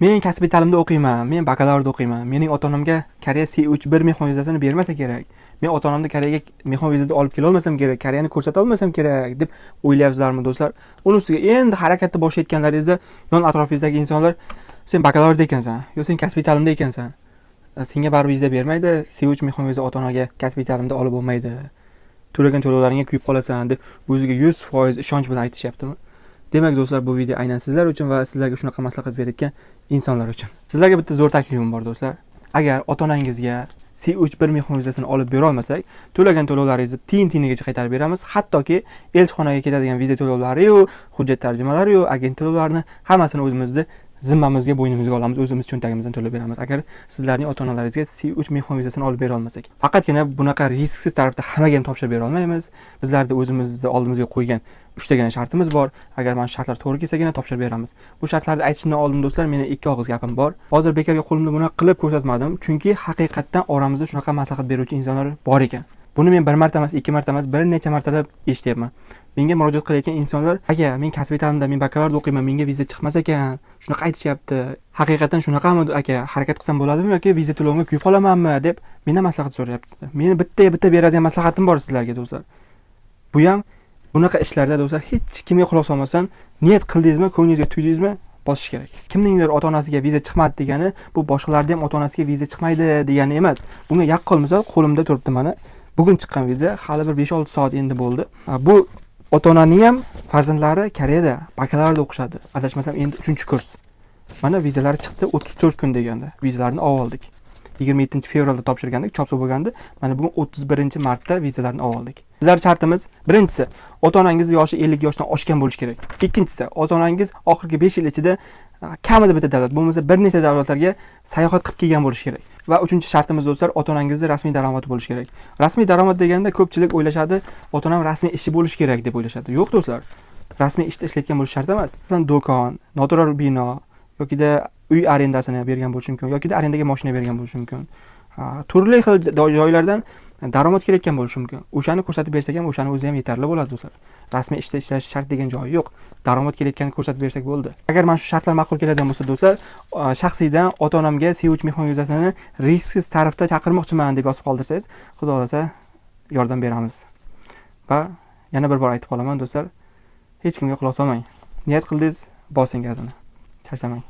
Men kasbiy ta'limda o'qiyman, men bakalavriada o'qiyman. Mening ota-onamga Koreya C3 bir mehmon vizasini bermasa kerak. Men ota-onamni Koreyaga mehmon vizada olib kela olmasam kerak, Koreyani ko'rsata olmasam kerak deb o'ylayapsizlarmi do'stlar? Uning ustiga endi harakatni boshlayotganlaringizda yon atrofingizdagi insonlar sen bakalavrda ekansan, yo sen kasbiy ta'limda ekansan. Senga baribir viza bermaydi, C3 mehmon viza ota-onaga kasbiy ta'limda olib bo'lmaydi. To'lagan to'lovlaringga kuyib qolasan deb o'ziga 100% ishonch bilan aytishyaptimi? Demak do'stlar, bu video aynan sizlar uchun va sizlarga shunaqa maslahat berayotgan insonlar uchun. Sizlarga bitta zo'r taklifim bor do'stlar. Agar ota-onangizga C3 bir mehmon vizasini olib bera olmasak, to'lagan to'lovlaringizni tiyin-tiyinigacha qaytarib beramiz. Hattoki elchixonaga ketadigan viza to'lovlari-yu, hujjat tarjimalari-yu, agent to'lovlarini hammasini o'zimizda zimmamizga, bo'ynimizga olamiz, o'zimiz cho'ntagimizdan to'lab beramiz. Agar sizlarning ota-onalaringizga C3 mehmon vizasini olib bera olmasak, faqatgina bunaqa risksiz tarafda hammaga ham topshirib bera olmaymiz. Bizlarda o'zimizni oldimizga qo'ygan 3 tagina shartimiz bor. Agar mana shu shartlar to'g'ri kelsagina topshirib beramiz. Bu shartlarni aytishimdan oldin do'stlar, meni ikki og'iz gapim bor. Hozir bekorga qo'limda buni qilib ko'rsatmadim, chunki haqiqatdan oramizda shunaqa maslahat beruvchi insonlar bor ekan. Buni men bir marta emas, ikki marta emas, bir necha martalab eshityapman. Menga murojaat qilayotgan insonlar, "Aka, men kasbiy ta'limda, men bakalavriada o'qiyman, menga viza chiqmas ekan." Shunaqa aytishyapti. Haqiqatan shunaqami aka? Harakat qilsam bo'ladimi yoki viza to'lovimga kuyib qolamanmi deb mendan maslahat so'rayapti. Meni bitta beradigan maslahatim bor sizlarga do'stlar. Bu ham bunaqa ishlarda do'stlar hech kimga quloq solmasdan, niyat qildingizmi, ko'nglingizga tuydingizmi, bosish kerak. Kimningdir ota-onasiga viza chiqmadi degani, bu boshqalarda ham ota-onasiga viza chiqmaydi degani emas. Bunga yaqqol misol qo'limda turibdi mana. Bugun chiqqan viza, hali bir 5-6 soat endi bo'ldi. Bu ota-onaning ham farzandlari Koreyada bakalavrda o'qishadi. Adashmasam endi 3-kurs. Mana vizalari chiqdi, 34 kun deganda. Vizalarni oldik. 27-fevralda topshirgandik, chopsa bo'lgandi. Mana bugun 31-martda vizalarni oldik. Bizlar shartimiz, birinchisi, ota-onangiz yoshi 50 yoshdan oshgan bo'lishi kerak. Ikkinchisi, ota-onangiz oxirgi 5 yil ichida kamida bitta davlat, bo'lmasa bir nechta davlatlarga sayohat qilib kelgan bo'lishi kerak. Va uchinchi shartimiz do'stlar, ota-onangizning rasmiy daromadi bo'lishi kerak. Rasmiy daromad deganda ko'pchilik o'ylashadi, ota-onam rasmiy ishi bo'lishi kerak deb o'ylashadi. Yo'q do'stlar. Rasmiy ishda ishlayotgan bo'lishi shart emas. Masalan, do'kon, noturar bino yokida uy arendasini bergan bo'lishi mumkin, yokida arendaga mashina bergan bo'lishi mumkin. Turli xil joylardan daromad kelayotgan bo'lishi mumkin. O'shani ko'rsatib bersak ham, o'shani o'zi ham yetarli bo'ladi do'stlar. Rasmiy ishda ishlash shart degan joyi yo'q. Daromad kelayotganini ko'rsatib bersak bo'ldi. Agar mana shu shartlar ma'qul keladigan bo'lsa do'stlar, shaxsiydan ota-onamga C3 mehmon vizasini risksiz tarifda chaqirmoqchiman deb yozib qoldirsangiz, xudo xolasa yordam beramiz. Va yana bir bor aytib qolaman do'stlar, hech kimga quloq solmang. Niyat qildingiz, bosing gazini. Charchamang.